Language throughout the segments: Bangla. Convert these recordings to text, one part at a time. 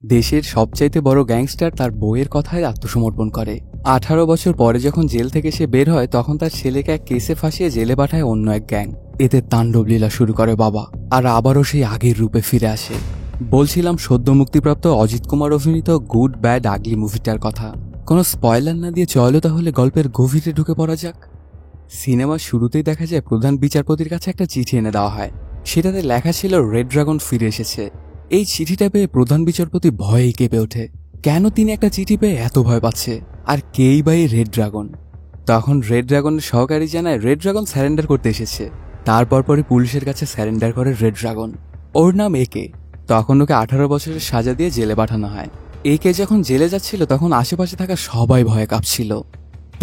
দেশের সবচাইতে বড় গ্যাংস্টার তার বউয়ের কথায় আত্মসমর্পণ করে। 18 বছর পরে যখন জেল থেকে সে বের হয় তখন তার ছেলেকে এক কেসে ফাঁসিয়ে জেলে পাঠায় অন্য এক গ্যাং। এতে তাণ্ডবলীলা শুরু করে বাবা, আর আবারও সেই আগের রূপে ফিরে আসে। বলছিলাম সদ্য মুক্তিপ্রাপ্ত অজিত কুমার অভিনীত গুড ব্যাড আগলি মুভিটার কথা। কোনো স্পয়লার না দিয়ে চলো তাহলে গল্পের গভীরে ঢুকে পড়া যাক। সিনেমার শুরুতেই দেখা যায় প্রধান বিচারপতির কাছে একটা চিঠি এনে দেওয়া হয়। সেটাতে লেখা ছিল রেড ড্রাগন ফিরে এসেছে। এই চিঠিটা পেয়ে প্রধান বিচারপতি ভয়েই কেঁপে ওঠে। কেন তিনি একটা চিঠি পেয়ে এত ভয় পাচ্ছে, আর কেই বা এই রেড ড্রাগন? তখন রেড ড্রাগনের সহকারী জানায় রেড ড্রাগন স্যারেন্ডার করতে এসেছে। তারপর পরে পুলিশের কাছে স্যারেন্ডার করে রেড ড্রাগন। ওর নাম একে। তখন ওকে 18 বছরের সাজা দিয়ে জেলে পাঠানো হয়। একে যখন জেলে যাচ্ছিল তখন আশেপাশে থাকা সবাই ভয়ে কাঁপছিল।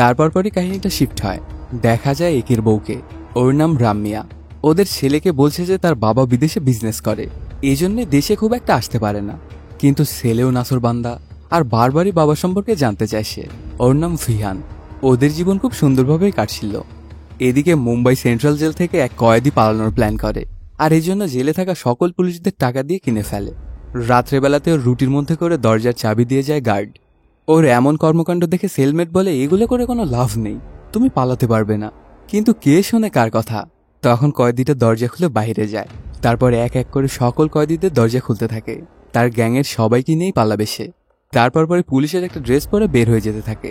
তারপর পরে কাহিনীটা শিফট হয়। দেখা যায় একের বউকে, ওর নাম রাম্মিয়া। ওদের ছেলেকে বলছে যে তার বাবা বিদেশে বিজনেস করে, এই জন্যে দেশে খুব একটা আসতে পারে না। কিন্তু ছেলেও নাসরবান্দা, আর বারবারই বাবা সম্পর্কে জানতে চায় সে। ওর নাম ভিহান। ওদের জীবন খুব সুন্দরভাবেই কাটছিল। এদিকে মুম্বাই সেন্ট্রাল জেল থেকে এক কয়েদি পালানোর প্ল্যান করে, আর এই জন্য জেলে থাকা সকল পুলিশদের টাকা দিয়ে কিনে ফেলে। রাত্রেবেলাতে ওর রুটির মধ্যে করে দরজার চাবি দিয়ে যায় গার্ড। ওর এমন কর্মকাণ্ড দেখে সেলমেট বলে এগুলো করে কোনো লাভ নেই, তুমি পালাতে পারবে না। কিন্তু কে শোনে কার কথা? তখন কয়েদিটা দরজা খুলে বাইরে যায়। তারপর এক এক করে সকল কয়েদিদের দরজা খুলতে থাকে। তার গ্যাংয়ের সবাইকে নিয়েই পালাবে সে। তারপর পরে পুলিশের একটা ড্রেস পরে বের হয়ে যেতে থাকে।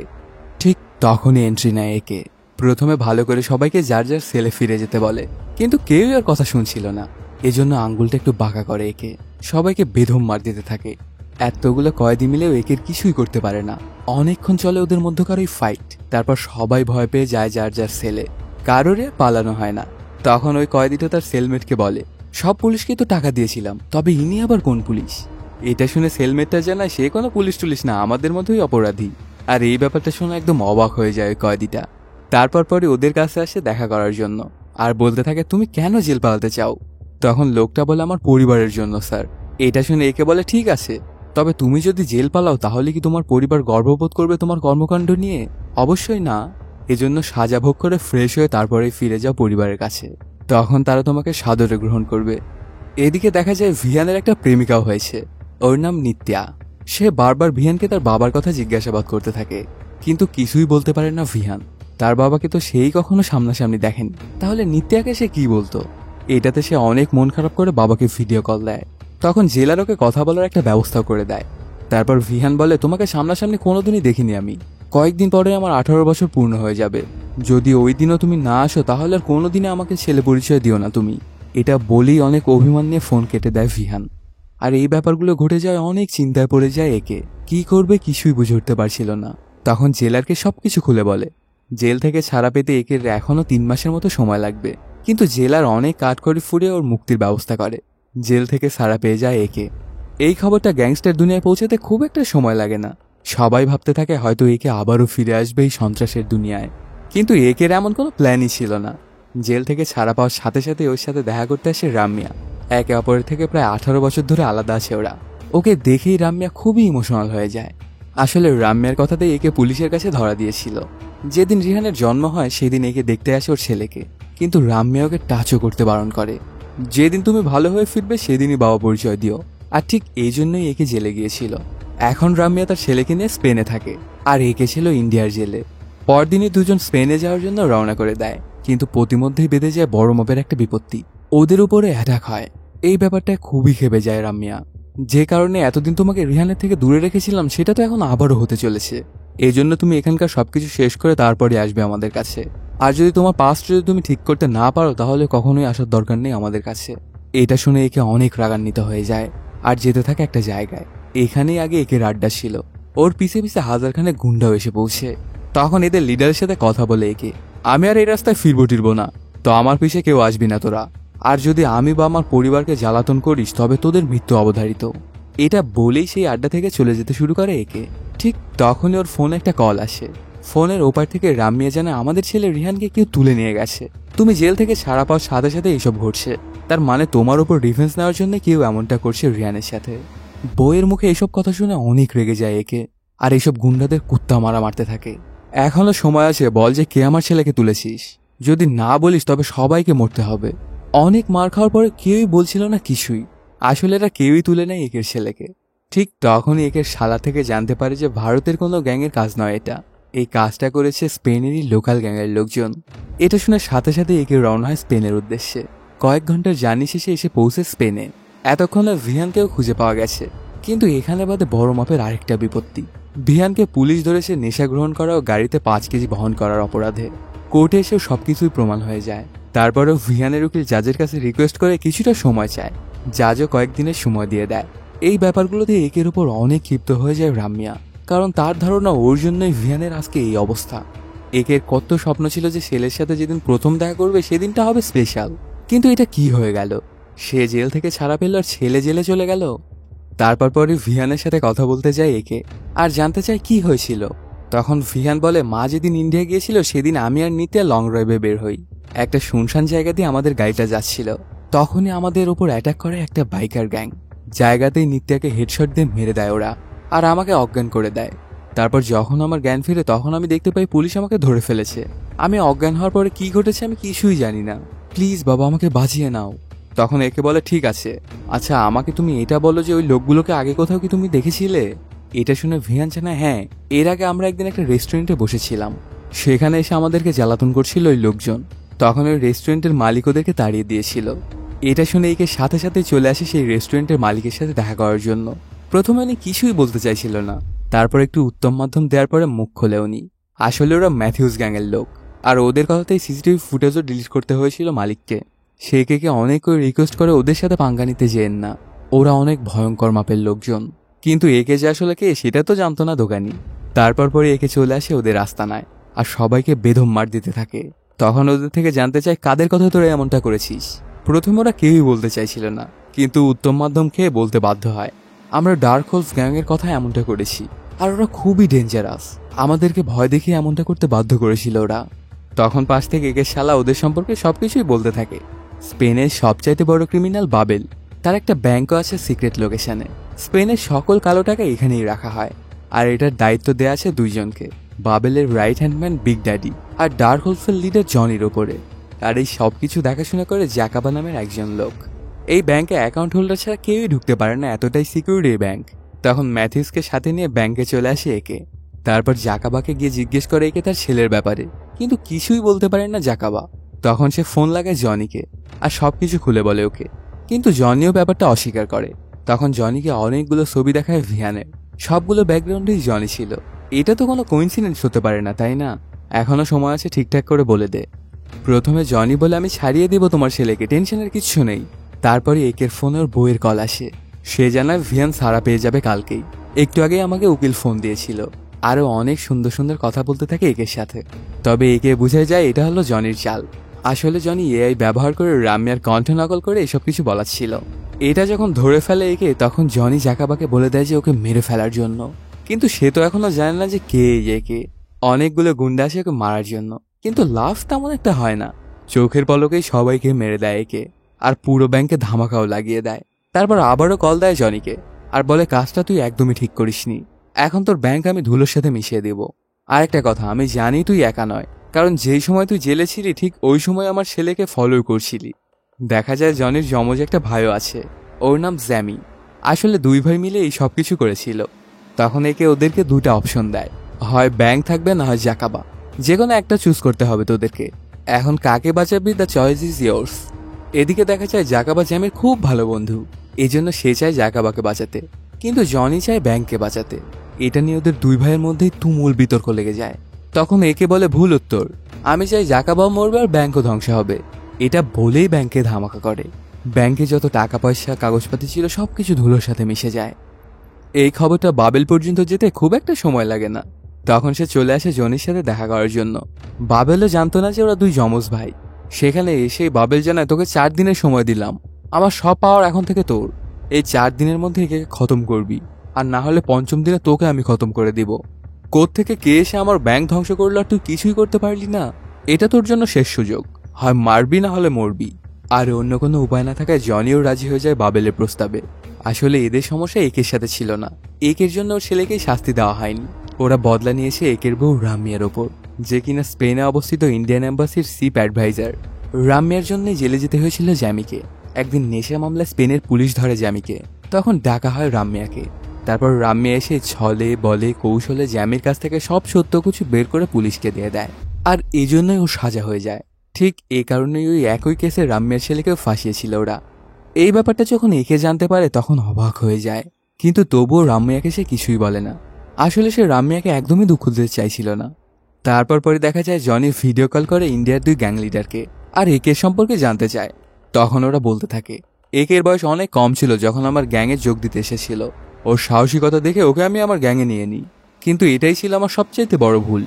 ঠিক তখনই এন্ট্রি নেয় একে। প্রথমে ভালো করে সবাইকে যার যার সেলে ফিরে যেতে বলে, কিন্তু কেউই ওর কথা শুনছিল না। এজন্য আঙ্গুলটা একটু বাঁকা করে একে সবাইকে বেধম মার দিতে থাকে। এতগুলো কয়েদি মিলেও একের কিছুই করতে পারে না। অনেকক্ষণ চলে ওদের মধ্যকার ওই ফাইট। তারপর সবাই ভয় পেয়ে যায় যার যার সেলে। কারোর আর পালানো হয় না। তখন ওই কয়েদিটা তার সেলমেটকে বলে, সব পুলিশকে তো টাকা দিয়েছিলাম, তবে ইনি আবার কোন পুলিশ? এটা শুনে সেলমেটটা জানায় সে কোনো পুলিশ টুলিশ না, আমাদের মতোই অপরাধী। আর এই ব্যাপারটা শুনে একদম অবাক হয়ে যায় ওই কয়েদিটা। তারপর পরে ওদের কাছে আসে দেখা করার জন্য, আর বলতে থাকে তুমি কেন জেল পালাতে চাও? তখন লোকটা বলে আমার পরিবারের জন্য স্যার। এটা শুনে একে বলে ঠিক আছে, তবে তুমি যদি জেল পালাও তাহলে কি তোমার পরিবার গর্ববোধ করবে তোমার কর্মকাণ্ড নিয়ে? অবশ্যই না। এজন্য সাজা ভোগ করে ফ্রেশ হয়ে তারপরে ফিরে যাও পরিবারের কাছে, তখন তারা তোমাকে সাদরে গ্রহণ করবে। এদিকে দেখা যায় ভিহানের একটা প্রেমিকাও হয়েছে। ওর নাম নিত্যা। সে বারবার ভিহানকে তার বাবার কথা জিজ্ঞাসাবাদ করতে থাকে, কিন্তু কিছুই বলতে পারে না ভিহান। তার বাবাকে তো সেই কখনো সামনাসামনি দেখেনি, তাহলে নিত্যাকে সে কি বলতো? এটাতে সে অনেক মন খারাপ করে বাবাকে ভিডিও কল দেয়। তখন জেলার ওকে কথা বলার একটা ব্যবস্থা করে দেয়। তারপর ভিহান বলে তোমাকে সামনাসামনি কোনোদিনই দেখিনি আমি। কয়েকদিন পরে আমার 18 বছর পূর্ণ হয়ে যাবে। যদি ওই দিনও তুমি না আসো তাহলে আর কোনোদিনে আমাকে ছেলে পরিচয় দিও না তুমি। এটা বলেই অনেক অভিমান নিয়ে ফোন কেটে দেয় ভিহান। আর এই ব্যাপারগুলো ঘটে যায় অনেক চিন্তায় পড়ে যায় একে। কি করবে কিছুই বুঝে উঠতে পারছিল না। তখন জেলারকে সবকিছু খুলে বলে। জেল থেকে ছাড়া পেতে একের এখনো 3 মাসের মতো সময় লাগবে, কিন্তু জেলার অনেক কাঠখড়ি ফুড়ে ওর মুক্তির ব্যবস্থা করে। জেল থেকে ছাড়া পেয়ে যায় একে। এই খবরটা গ্যাংস্টার দুনিয়ায় পৌঁছাতে খুব একটা সময় লাগে না। সবাই ভাবতে থাকে হয়তো একে আবারও ফিরে আসবে এই সন্ত্রাসের দুনিয়ায়, কিন্তু একের এমন কোনো প্ল্যানই ছিল না। জেল থেকে ছাড়া পাওয়ার সাথে সাথে ওর সাথে দেখা করতে আসে রাম্মিয়া। একে অপরের থেকে প্রায় 18 বছর ধরে আলাদা আছে ওরা। ওকে দেখেই রাম্মিয়া খুবই ইমোশনাল হয়ে যায়। আসলে রাম্মিয়ার কথাতে একে পুলিশের কাছে ধরা দিয়েছিল। যেদিন রিহানের জন্ম হয় সেদিন একে দেখতে আসে ওর ছেলেকে, কিন্তু রাম্মিয়া ওকে টাচও করতে বারণ করে। যেদিন তুমি ভালো হয়ে ফিরবে সেদিনই বাবা পরিচয় দিও। আর ঠিক এই জন্যই একে জেলে গিয়েছিল। এখন রাম্মিয়া তার ছেলেকে নিয়ে স্পেনে থাকে, আর একে ছিল ইন্ডিয়ার জেলে। পরদিনই দুজন স্পেনে যাওয়ার জন্য রওনা করে দেয়, কিন্তু প্রতিমধ্যেই বেঁধে যায় বড় মাপের একটা বিপত্তি। ওদের উপরে অ্যাটাক হয়। এই ব্যাপারটা খুবই খেপে যায় রাম্মিয়া। যে কারণে এতদিন তোমাকে রিহানের থেকে দূরে রেখেছিলাম সেটা তো এখন আবারও হতে চলেছে। এই জন্য তুমি এখানকার সবকিছু শেষ করে তারপরে আসবে আমাদের কাছে। আর যদি তোমার পাস্ট যদি তুমি ঠিক করতে না পারো তাহলে কখনোই আসার দরকার নেই আমাদের কাছে। এটা শুনে একে অনেক রাগান্বিত হয়ে যায় আর যেতে থাকে একটা জায়গায়। এখানেই আগে একে আড্ডা ছিল। ওর পিছে পিছে হাজারখানে গুন্ডাও এসে পৌঁছে। তখন এদের লিডারের সাথে কথা বলে একে, আমি আর এই রাস্তায় ফিরবো টিরবো না, তো আমার পিছে কেউ আসবি না তোরা। আর যদি আমি বা আমার পরিবারকে জ্বালাতন করিস তবে তোদের মৃত্যু অবধারিত। এটা বলেই সেই আড্ডা থেকে চলে যেতে শুরু করে একে। ঠিক তখনই ওর ফোনে একটা কল আসে। ফোনের ওপার থেকে রাম্মিয়া জানে আমাদের ছেলে রিহানকে কেউ তুলে নিয়ে গেছে। তুমি জেল থেকে ছাড়া পাওয়ার সাথে সাথে এইসব ঘটছে, তার মানে তোমার ওপর ডিফেন্স নেওয়ার জন্য কেউ এমনটা করছে রিহানের সাথে। বইয়ের মুখে এইসব কথা শুনে অনেক রেগে যায় একে, আর এইসব গুন্ডাদের কুত্তা মারা মারতে থাকে। এখনো সময় আছে, বল যে কে আমার ছেলেকে তুলেছিস। যদি না বলিস তবে সবাইকে মরতে হবে। অনেক মার খাওয়ার পরে কেউই বলছিল না কিছুই। আসলে এরা কেউই তুলে নেয় একের ছেলেকে। ঠিক তখনই একের শালা থেকে জানতে পারে যে ভারতের কোনো গ্যাংয়ের কাজ নয় এটা, এই কাজটা করেছে স্পেনেরই লোকাল গ্যাংয়ের লোকজন। এটা শুনে সাথে সাথে একে রওনা হয় স্পেনের উদ্দেশ্যে। কয়েক ঘন্টার জার্নি শেষে এসে পৌঁছে স্পেনে। এতক্ষণে ভিয়ানকেও খুঁজে পাওয়া গেছে, কিন্তু এখানে বাদে বড় মাপের আরেকটা বিপত্তি। ভিয়ানকে পুলিশ ধরেছে নেশা গ্রহণ করা ও গাড়িতে 5 কেজি বহন করার অপরাধে। কোর্টে এসেও সবকিছুই প্রমাণ হয়ে যায়। তারপরেও ভিয়ানের উকিল জাজের কাছে রিকোয়েস্ট করে কিছুটা সময় চায়। জাজও কয়েকদিনের সময় দিয়ে দেয়। এই ব্যাপারগুলোতে একের উপর অনেক ক্ষিপ্ত হয়ে যায় রামিয়া, কারণ তার ধারণা ওর জন্যই ভিয়ানের আজকে এই অবস্থা। একের কত স্বপ্ন ছিল যে ছেলের সাথে যেদিন প্রথম দেখা করবে সেদিনটা হবে স্পেশাল, কিন্তু এটা কি হয়ে গেল? সে জেল থেকে ছাড়া পেল আর ছেলে জেলে চলে গেল। তারপর পরে ভিয়ানের সাথে কথা বলতে যায় একে, আর জানতে চায় কি হয়েছিল। তখন ভিয়ান বলে, মা যেদিন ইন্ডিয়া গিয়েছিল সেদিন আমি আর নিত্যা লং ড্রাইভে বের হই। একটা শুনশান জায়গা দিয়ে আমাদের গাড়িটা যাচ্ছিল, তখনই আমাদের ওপর অ্যাটাক করে একটা বাইকার গ্যাং। জায়গাতেই নিত্যাকে হেডশট দিয়ে মেরে দেয় ওরা, আর আমাকে অজ্ঞান করে দেয়। তারপর যখন আমার জ্ঞান ফিরে তখন আমি দেখতে পাই পুলিশ আমাকে ধরে ফেলেছে। আমি অজ্ঞান হওয়ার পরে কি ঘটেছে আমি কিছুই জানি না। প্লিজ বাবা, আমাকে বাঁচিয়ে নাও। তখন একে বলে, ঠিক আছে, আচ্ছা আমাকে তুমি এটা বলো যে ওই লোকগুলোকে আগে কোথাও কি তুমি দেখেছিলে? এটা শুনে ভিয়ান জানায়, হ্যাঁ, এর আগে আমরা একদিন একটা রেস্টুরেন্টে বসেছিলাম, সেখানে এসে আমাদেরকে জ্বালাতন করছিল ওই লোকজন। তখন ওই রেস্টুরেন্টের মালিক ওদেরকে তাড়িয়ে দিয়েছিল। এটা শুনে একে সাথে সাথে চলে আসে সেই রেস্টুরেন্টের মালিকের সাথে দেখা করার জন্য। প্রথমে উনি কিছুই বলতে চাইছিল না, তারপর একটু উত্তম মাধ্যম দেওয়ার পরে মুখ খোলে উনি। আসলে ওরা ম্যাথিউস গ্যাংয়ের লোক, আর ওদের কথাতেই সিসিটিভি ফুটেজও ডিলিট করতে হয়েছিল মালিককে। সে একে অনেক করে রিকোয়েস্ট করে ওদের সাথে পাঙ্গা নিতে যেন না, ওরা অনেক ভয়ঙ্কর মাপের লোকজন। কিন্তু একে যে আসলে কে সেটা তো জানতো না দোকানি। তারপর পরে একে চলে আসে ওদের আস্তানায়, আর সবাইকে বেদম মার দিতে থাকে। তখন ওদের থেকে জানতে চায়, কাদের কথা তোরা এমনটা করেছিস? প্রথমে ওরা কেউই বলতে চাইছিল না, কিন্তু উত্তম মাধ্যম খেয়ে বলতে বাধ্য হয়, আমরা ডার্ক হোলস গ্যাংয়ের কথা এমনটা করেছি, আর ওরা খুবই ডেঞ্জারাস, আমাদেরকে ভয় দেখিয়ে এমনটা করতে বাধ্য করেছিল ওরা। তখন পাশ থেকে একে শালা ওদের সম্পর্কে সবকিছুই বলতে থাকে। স্পেনের সবচাইতে বড় ক্রিমিনাল বাবেল, তার একটা ব্যাংকও আছে সিক্রেট লোকেশনে। স্পেনের সকল কালো টাকা এখানেই রাখা হয়, আর এটার দায়িত্ব দেয়া আছে দুইজনকে, বাবেলের রাইট হ্যান্ডম্যান বিগ ড্যাডি আর ডার্ক হোলসের লিডার জনির ওপরে। আর এই সবকিছু দেখাশোনা করে জ্যাকাবা নামের একজন লোক। এই ব্যাংকে অ্যাকাউন্ট হোল্ডার ছাড়া কেউই ঢুকতে পারে না, এতটাই সিকিউরিটি ব্যাংক। তখন ম্যাথিউসকে সাথে নিয়ে ব্যাংকে চলে আসে একে। তারপর জাকাবাকে গিয়ে জিজ্ঞেস করে একে তার ছেলের ব্যাপারে, কিন্তু কিছুই বলতে পারে না জাকাবা। তখন সে ফোন লাগায় জনিকে, আর সবকিছু খুলে বলে ওকে, কিন্তু জনিও ব্যাপারটা অস্বীকার করে। তখন জনিকে অনেকগুলো ছবি দেখায় ভিয়ানের, সবগুলো ব্যাকগ্রাউন্ডেই জনি ছিল। এটা তো কোনো কোইন্সিডেন্স হতে পারে না, তাই না? এখনো সময় আছে, ঠিকঠাক করে বলে দে। প্রথমে জনি বলে, আমি ছাড়িয়ে দেব তোমার ছেলেকে, টেনশনের কিচ্ছু নেই। তারপরে একের ফোনে ওর বইয়ের কল আসে। সে জানায় ভিয়ান সারা পেয়ে যাবে কালকেই। একটু আগে আমাকে উকিল ফোন দিয়েছিল। আরো অনেক সুন্দর সুন্দর কথা বলতে থাকে একের সাথে। তবে একে বুঝে যায় এটা হলো জনির চাল। আসলে জনি এআই ব্যবহার করে রামিয়ার কণ্ঠ নকল করে এসব কিছু বলাচ্ছিল। এটা যখন ধরে ফেলে একে, তখন জনি জাকাবাকে বলে দেয় যে ওকে মেরে ফেলার জন্য, কিন্তু সে তো এখনো জানে না যে কে একে। অনেকগুলো গুন্ডা আসে ওকে মারার জন্য, কিন্তু লাভ তেমন একটা হয় না। চোখের পলকেই সবাইকে মেরে দেয় একে, আর পুরো ব্যাংকে ধামাকাও লাগিয়ে দেয়। তারপর আবারও কল দেয় জনিকে, আর বলে কাজটা তুই একদমই ঠিক করিসনি, এখন তোর ব্যাংক আমি ধুলোর সাথে মিশিয়ে দেব। আর একটা কথা, আমি জানি তুই একা নয়, কারণ যেই সময় তুই জেলে ছিলি ঠিক ওই সময় আমার ছেলেকে ফলো করছিলি। দেখা যায় জনির যমজ একটা ভাইও আছে, ওর নাম জ্যামি। আসলে দুই ভাই মিলে এই সব কিছু করেছিল। তখন একে ওদেরকে দুটা অপশন দেয়, হয় ব্যাংক থাকবে না হয় জাকাবা, যে কোনো একটা চুজ করতে হবে তোদেরকে। এখন কাকে বাঁচাবি, দ্য চয়েস ইজ ইয়ার্স। এদিকে দেখা যায় জাকাবা জ্যামের খুব ভালো বন্ধু, এই জন্য সে চায় জাকাবাকে বাঁচাতে, কিন্তু জনি চায় ব্যাংককে বাঁচাতে। এটা নিয়ে ওদের দুই ভাইয়ের মধ্যেই তুমুল বিতর্ক লেগে যায়। তখন একে বলে ভুল উত্তর, আমি চাই জাকাবাও মরবে আর ব্যাংকও ধ্বংস হবে। এটা বলেই ব্যাংকে ধামাকা করে। ব্যাংকে যত টাকা পয়সা কাগজপাতি ছিল সবকিছু ধুলোর সাথে মিশে যায়। এই খবরটা বাবেল পর্যন্ত যেতে খুব একটা সময় লাগে না। তখন সে চলে আসে জনির সাথে দেখা করার জন্য। বাবেলও জানতো না যে ওরা দুই যমজ ভাই। সেখানে এসেই বাবেল জানায়, তোকে 4 দিনের সময় দিলাম, আমার সব পাওয়ার এখন থেকে তোর। এই 4 দিনের মধ্যে একে খতম করবি, আর না হলে 5ম দিনে তোকে আমি খতম করে দিব। কোত্থেকে কে এসে আমার ব্যাংক ধ্বংস করলো আর তুই কিছুই করতে পারলি না? এটা তোর জন্য শেষ সুযোগ, হয় মারবি না হলে মরবি। আর অন্য কোনো উপায় না থাকায় জনিও রাজি হয়ে যায় বাবেলের প্রস্তাবে। আসলে এদের সমস্যা একের সাথে ছিল না, একের জন্য ওর ছেলেকেই শাস্তি দেওয়া হয়নি। ওরা বদলা নিয়েছে একের বউ রামিয়ার ওপর, যে কিনা স্পেনে অবস্থিত ইন্ডিয়ান এম্বাসির চিফ অ্যাডভাইজার। রামিয়ার জন্যই জেলে যেতে হয়েছিল জ্যামিকে। একদিন নেশা মামলায় স্পেনের পুলিশ ধরে জ্যামিকে, তখন ডাকা হয় রামিয়াকে। তারপর রাম্যা এসে ছলে বলে কৌশলে জ্যামির কাছ থেকে সব সত্য কিছু বের করে পুলিশকে দিয়ে দেয়, আর এই জন্যই ও সাজা হয়ে যায়। ঠিক এই কারণেই ওই একই কেসে রাম্যার ছেলেকেও ফাঁসিয়েছিল ওরা। এই ব্যাপারটা যখন একে জানতে পারে তখন অবাক হয়ে যায়, কিন্তু তবুও রাম্যাকে সে কিছুই বলে না। আসলে সে রাম্যাকে একদমই দুঃখ দিতে চাইছিল না। তারপর পরে দেখা যায় জনি ভিডিও কল করে ইন্ডিয়ার 2 গ্যাং লিডারকে আর একের সম্পর্কে জানতে চায়। তখন ওরা বলতে থাকে, একের বয়স অনেক কম ছিল যখন আমার গ্যাংয়ে যোগ দিতে এসেছিল। ওর সাহসিকতা দেখে ওকে আমি আমার গ্যাংয়ে নিয়ে নিই, কিন্তু এটাই ছিল আমার সবচেয়ে বড় ভুল।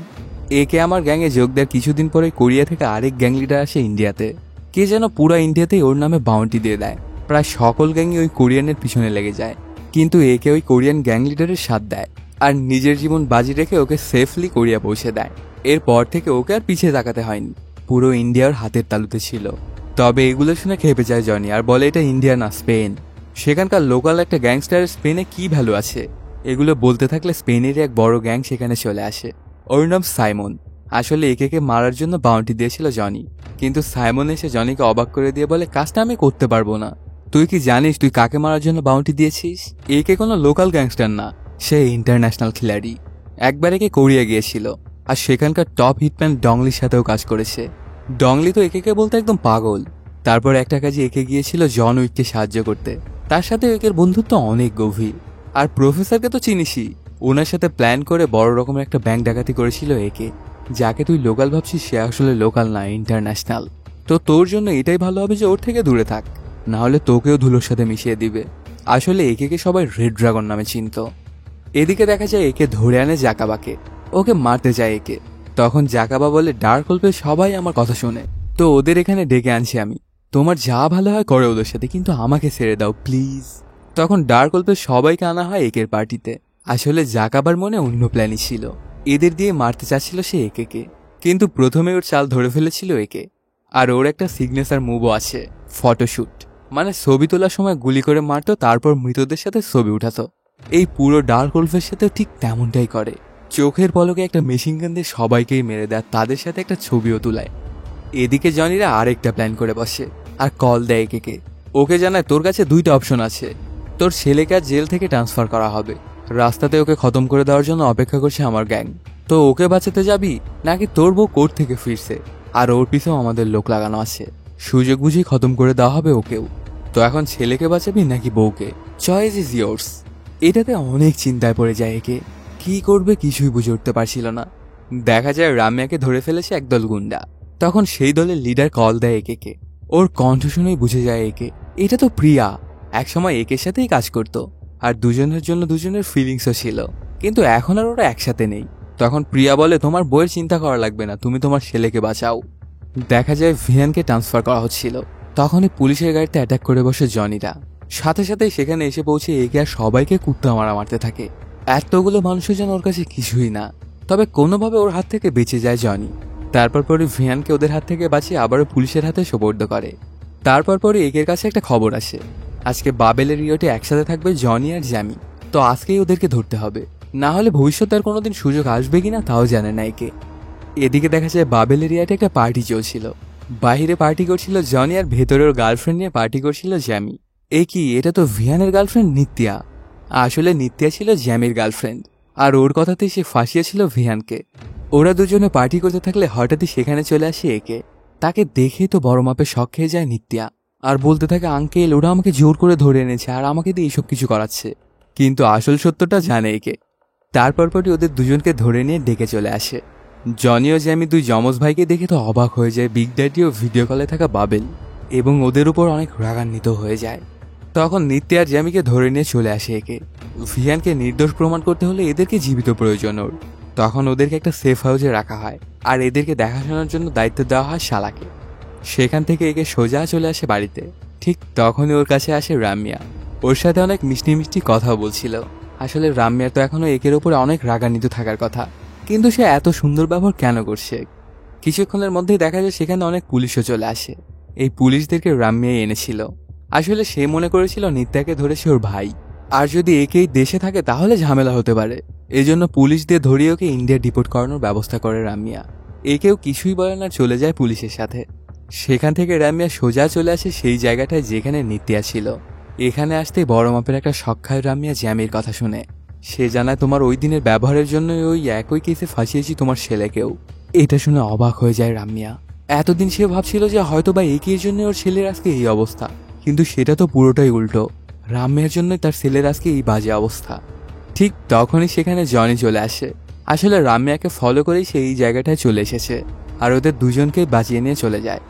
একে আমার গ্যাংয়ে যোগ দেওয়ার কিছুদিন পরে কোরিয়া থেকে আরেক গ্যাং লিডার আসে ইন্ডিয়াতে। কে যেন পুরো ইন্ডিয়াতেই ওর নামে বাউন্টি দিয়ে দেয়। প্রায় সকল গ্যাংই ওই কোরিয়ানের পিছনে লেগে যায়, কিন্তু একে ওই কোরিয়ান গ্যাং লিডারের সাথ দেয় আর নিজের জীবন বাজি রেখে ওকে সেফলি কোরিয়া পৌঁছে দেয়। এরপর থেকে ওকে আর পিছিয়ে তাকাতে হয়নি, পুরো ইন্ডিয়ার হাতের তালুতে ছিল। তবে এগুলো শুনে খেপে যায় জনি আর বলে এটা ইন্ডিয়া না, স্পেন। সেখানকার লোকাল একটা গ্যাংস্টারের স্পেনে কি ভ্যালু আছে? এগুলো বলতে থাকলে স্পেনের এক বড় গ্যাং সেখানে চলে আসে। ওর নাম সাইমন। আসলে একে মারার জন্য বাউন্টি দিয়েছিল জনি, কিন্তু সাইমন এসে জনিকে অবাক করে দিয়ে বলে কাজটা আমি করতে পারবো না। তুই কি জানিস তুই কাকে মারার জন্য বাউন্টি দিয়েছিস? একে কোনো লোকাল গ্যাংস্টার না, সে ইন্টারন্যাশনাল খিলাড়ি। একবার একে কোরিয়া গিয়েছিল আর সেখানকার টপ হিটম্যান ডংলির সাথেও কাজ করেছে। ডংলি তো একে বলতে একদম পাগল। তারপর একটা কাজে একে গিয়েছিল জন উইককে সাহায্য করতে। তার সাথে একের বন্ধুত্ব অনেক গভীর। আর প্রফেসরকে তো চিনিসই, ওনার সাথে প্ল্যান করে বড় রকমের একটা ব্যাংক ডাকাতি করেছিল একে। যাকে তুই লোকাল ভাবছিস সে আসলে লোকাল না, ইন্টারন্যাশনাল। তো তোর জন্য এটাই ভালো হবে যে ওর থেকে দূরে থাক, না হলে তোকেও ধুলোর সাথে মিশিয়ে দিবে। আসলে একে সবাই রেড ড্রাগন নামে চিনত। এদিকে দেখা যায় একে ধরে আনে জাকাবাকে, ওকে মারতে যায় একে। তখন জাকাবা বলে ডার্ক হোল্পে সবাই আমার কথা শোনে, তো ওদের এখানে ডেকে আনছি আমি। তোমার যা ভালো হয় করে ওদের সাথে, কিন্তু আমাকে ছেড়ে দাও প্লিজ। তখন ডার্ক হোল্পে সবাইকে আনা হয় একের পার্টিতে। আসলে জাকাবার মনে অন্য প্ল্যানই ছিল, এদের দিয়ে মারতে চাচ্ছিল সে একে। কিন্তু প্রথমে ওর চাল ধরে ফেলেছিল একে। আর ওর একটা সিগনেচার মুভও আছে, ফটোশুট। মানে ছবি তোলার সময় গুলি করে মারতো, তারপর মৃতদের সাথে ছবি উঠাতো। এই পুরো ডার্ক হোল্পের সাথে ঠিক তেমনটাই করে। চোখের পলকে একটা মেশিন গান দিয়ে সবাইকেই মেরে দেয়, তাদের সাথে একটা ছবিও তুলায়। এদিকে জনিরা আরেকটা প্ল্যান করে বসে আর কল দেয় একে। ওকে জানায় তোর কাছে 2টা অপশন আছে, তোর ছেলেকে আর জেল থেকে ট্রান্সফার করা হবে। রাস্তাতে ওকে খতম করে দেওয়ার জন্য অপেক্ষা করছে আমার গ্যাং। তো ওকে বাঁচাতে যাবি, নাকি তোর বউ কোর্ট থেকে ফিরছে আর ওর পিছনেও আমাদের লোক লাগানো আছে, সুযোগ বুঝেই খতম করে দেওয়া হবে ওকেও। তো এখন ছেলেকে বাঁচাবি নাকি বউকে? Choice is yours. এটাতে অনেক চিন্তায় পড়ে যায় একে, কি করবে কিছুই বুঝে উঠতে পারছিল না। দেখা যায় রাম্যাকে ধরে ফেলেছে একদল গুন্ডা। তখন সেই দলের লিডার কল দেয় একে। ওর কণ্ঠ শুনেই বুঝে যায় একে, এটা তো প্রিয়া। একসময় একের সাথেই কাজ করত আর দুজনের জন্য দুজনের ফিলিংসও ছিল, কিন্তু এখন আর ওরা একসাথে নেই। তখন প্রিয়া বলে তোমার বইয়ের চিন্তা করা লাগবে না, তুমি তোমার ছেলেকে বাঁচাও। দেখা যায় ভিয়ানকে ট্রান্সফার করা হচ্ছিল। তখনই পুলিশের গাড়িতে অ্যাটাক করে বসে জনিরা। সাথে সাথে সেখানে এসে পৌঁছে একে আর সবাইকে কুত্তা মারতে থাকে। এতগুলো মানুষের যেন ওর কাছে কিছুই না। তবে কোনোভাবে ওর হাত থেকে বেঁচে যায় জনি। তারপর পরে ভিয়ানকে ওদের হাত থেকে বাঁচিয়ে আবারও পুলিশের হাতে সোপর্দ করে। তারপর পরে একের কাছে একটা খবর আসে, আজকে বাবেলের রিওটে একসাথে থাকবে জনি আর জ্যামি। তো আজকেই ওদেরকে ধরতে হবে, না হলে ভবিষ্যতে আর কোনোদিন সুযোগ আসবে কিনা তাও জানে না একে। এদিকে দেখা যায় বাবেল এরিয়াতে একটা পার্টি চলছিল। বাহিরে পার্টি করছিল জনি আর ভেতরে ওর গার্লফ্রেন্ড নিয়ে পার্টি করছিল জ্যামি। এটা তো ভিয়ানের গার্লফ্রেন্ড নিত্যা। আসলে নিত্যা ছিল জ্যামির গার্লফ্রেন্ড, আর ওর কথাতেই সে ফাঁসিয়েছিল ভিয়ানকে। ওরা দুজনে পার্টি করতে থাকলে হঠাৎই সেখানে চলে আসে একে। তাকে দেখে তো বড় মাপে শক খেয়ে যায় নিত্যা আর বলতে থাকে আঙ্কেল ওরা আমাকে জোর করে ধরে এনেছে আর আমাকে দিয়ে এইসব কিছু করাচ্ছে। কিন্তু আসল সত্যটা জানে একে। তারপর পরই ওদের দুজনকে ধরে নিয়ে ডেকে চলে আসে। জনি ও জ্যামি 2 যমজ ভাইকে দেখে তো অবাক হয়ে যায় বিগ ড্যাডি ও ভিডিও কলে থাকা বাবেল, এবং ওদের উপর অনেক রাগান্বিত হয়ে যায়। তখন নিত্যা আর জ্যামিকে ধরে নিয়ে চলে আসে একে। ভিয়ানকে নির্দোষ প্রমাণ করতে হলে এদেরকে জীবিত প্রয়োজন ওর। তখন ওদেরকে একটা সেফ হাউসে রাখা হয় আর এদেরকে দেখাশোনার জন্য দায়িত্ব দেওয়া হয় শালাকে। সেখান থেকে একে সোজা চলে আসে বাড়িতে। ঠিক তখনই ওর কাছে আসে রাম্যা। ওর সাথে অনেক মিষ্টি মিষ্টি কথা বলছিল। আসলে রাম্যা তো এখনো একের ওপরে অনেক রাগান্বিত থাকার কথা, কিন্তু সে এত সুন্দর ব্যবহার কেন করছে? কিছুক্ষণের মধ্যেই দেখা যায় সেখানে অনেক পুলিশও চলে আসে। এই পুলিশদেরকে রাম্যাই এনেছিল। আসলে সে মনে করেছিল নিত্যাকে ধরেছে ওর ভাই, আর যদি একেই দেশে থাকে তাহলে ঝামেলা হতে পারে। এজন্য পুলিশ দিয়ে ধরিয়ে ওকে ইন্ডিয়া ডিপোর্ট করানোর ব্যবস্থা করে রাম্যা। একেও কিছুই বলে না, চলে যায় পুলিশের সাথে। সেখান থেকে রাম্যা সোজা চলে আসে সেই জায়গাটায় যেখানে নিত্যা ছিল। এখানে আসতেই বড় মাপের একটা শক খায় রামিয়া জ্যামির কথা শুনে। সে জানায় তোমার ওই দিনের ব্যবহারের জন্য ওই একই কেসে ফাঁসিয়েছি তোমার ছেলেকেও। এটা শুনে অবাক হয়ে যায় রামিয়া। এতদিন সে ভাবছিল যে হয়তো বা একই জন্য ওর ছেলের আজকে এই অবস্থা, কিন্তু সেটা তো পুরোটাই উল্টো। রামিয়ার জন্যই তার ছেলের আজকে এই বাজে অবস্থা। ঠিক তখনই সেখানে জনি চলে আসে। আসলে রামিয়াকে ফলো করেই সে এই জায়গাটায় চলে এসেছে, আর ওদের দুজনকে বাঁচিয়ে নিয়ে চলে যায়।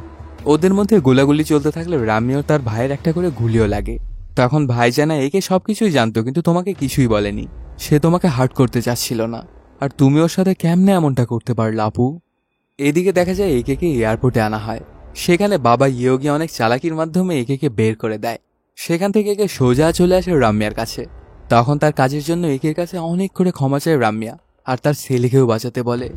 ওদের মধ্যে গোলাগুলি চলতে থাকলে রামিয়ার তার ভাইয়ের একটা করে গুলিও লাগে। তখন ভাই জানায় একে সবকিছুই জানতো, কিন্তু তোমাকে কিছুই বলেনি। সে তোমাকে হার্ট করতে চাচ্ছিল না, আর তুমি ওর সাথে কেমনে এমনটা করতে পারলে আপু। এদিকে দেখা যায় একে এয়ারপোর্টে আনা হয়। সেখানে বাবা ইয়োগি অনেক চালাকির মাধ্যমে একে বের করে দেয়। সেখান থেকে একে সোজা চলে আসে রামিয়ার কাছে। তখন তার কাজের জন্য একের কাছে অনেক করে ক্ষমা চায় রামিয়া, আর তার ছেলেকেও বাঁচাতে বলে।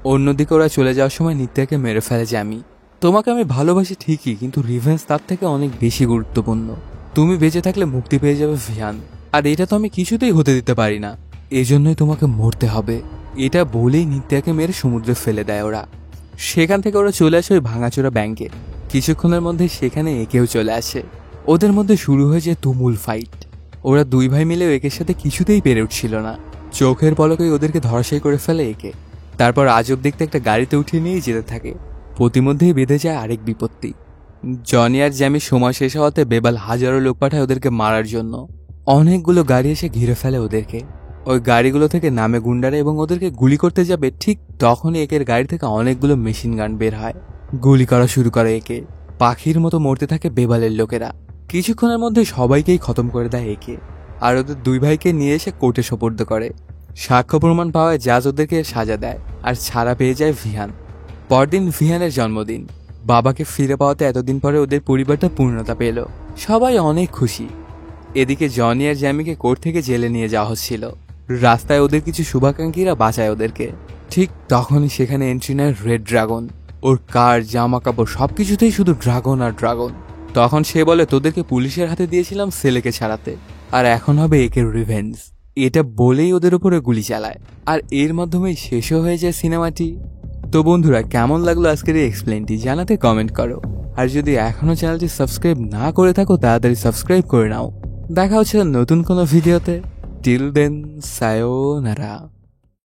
অন্যদিকে ওরা চলে যাওয়ার সময় নিত্যাকে মেরে ফেলে জ্যামি। তোমাকে আমি ভালোবাসি ঠিকই, কিন্তু রিভেঞ্জ তার থেকে অনেক বেশি গুরুত্বপূর্ণ। তুমি বেঁচে থাকলে মুক্তি পেয়ে যাবে ভিয়ান, আর এটা তো আমি কিছুতেই হতে দিতে পারি না। এজন্যই তোমাকে মরতে হবে। এটা বলেই নিত্যাকে মেরে সমুদ্রে ফেলে দেয় ওরা। সেখান থেকে ওরা চলে আসে ওই ভাঙাচোরা ব্যাংকে। কিছুক্ষণের মধ্যে সেখানে একেও চলে আসে। ওদের মধ্যে শুরু হয়ে যায় তুমুল ফাইট। ওরা দুই ভাই মিলেও একের সাথে কিছুতেই পেরে উঠছিল না। চোখের পলকেই ওদেরকে ধরাশায়ী করে ফেলে একে। তারপর আজব দেখতে একটা গাড়িতে উঠিয়ে নিয়েই যেতে থাকে। প্রতিমধ্যেই বেঁধে যায় আরেক বিপত্তি। জনি আর জ্যামির সময় শেষ হওয়াতে বেবাল হাজারো লোক পাঠায় ওদেরকে মারার জন্য। অনেকগুলো গাড়ি এসে ঘিরে ফেলে ওদেরকে। ওই গাড়িগুলো থেকে নামে গুন্ডারা এবং ওদেরকে গুলি করতে যাবে, ঠিক তখনই একের গাড়ি থেকে অনেকগুলো মেশিন গান বের হয়। গুলি করা শুরু করে একে। পাখির মতো মরতে থাকে বেবালের লোকেরা। কিছুক্ষণের মধ্যে সবাইকেই খতম করে দেয় একে, আর ওদের দুই ভাইকে নিয়ে এসে কোর্টে সোপর্দ করে। সাক্ষ্য প্রমাণ পাওয়ায় জাজ ওদেরকে সাজা দেয়, আর ছাড়া পেয়ে যায় ভিহান। পরদিন ভিহানের জন্মদিন। বাবাকে ফিরে পাওয়াতে এতদিন পরে ওদের পরিবারটা পূর্ণতা পেল। সবাই অনেক খুশি। এদিকে জনি আর জ্যামিকে কোর্ট থেকে জেলে নিয়ে যাওয়া হচ্ছিল। রাস্তায় ওদের কিছু শুভাকাঙ্ক্ষীরা বাঁচায় ওদেরকে। ঠিক তখনই সেখানে এন্ট্রি নেয় রেড ড্রাগন। ওর কার, জামা কাপড় সবকিছুতেই শুধু ড্রাগন আর ড্রাগন। তখন সে বলে তোদেরকে পুলিশের হাতে দিয়েছিলাম ছেলেকে ছাড়াতে, আর এখন হবে একের রিভেঞ্জ। এটা বলেই ওদের উপরে গুলি চালায়, আর এর মাধ্যমেই শেষও হয়ে যায় সিনেমাটি। তো বন্ধুরা, কেমন লাগলো আজকের এই এক্সপ্লেনটি জানাতে কমেন্ট করো। আর যদি এখনো চ্যানেলটি সাবস্ক্রাইব না করে থাকো তাড়াতাড়ি সাবস্ক্রাইব করে নাও। দেখা হচ্ছে নতুন কোনো ভিডিওতে। Till then, সায়োনারা।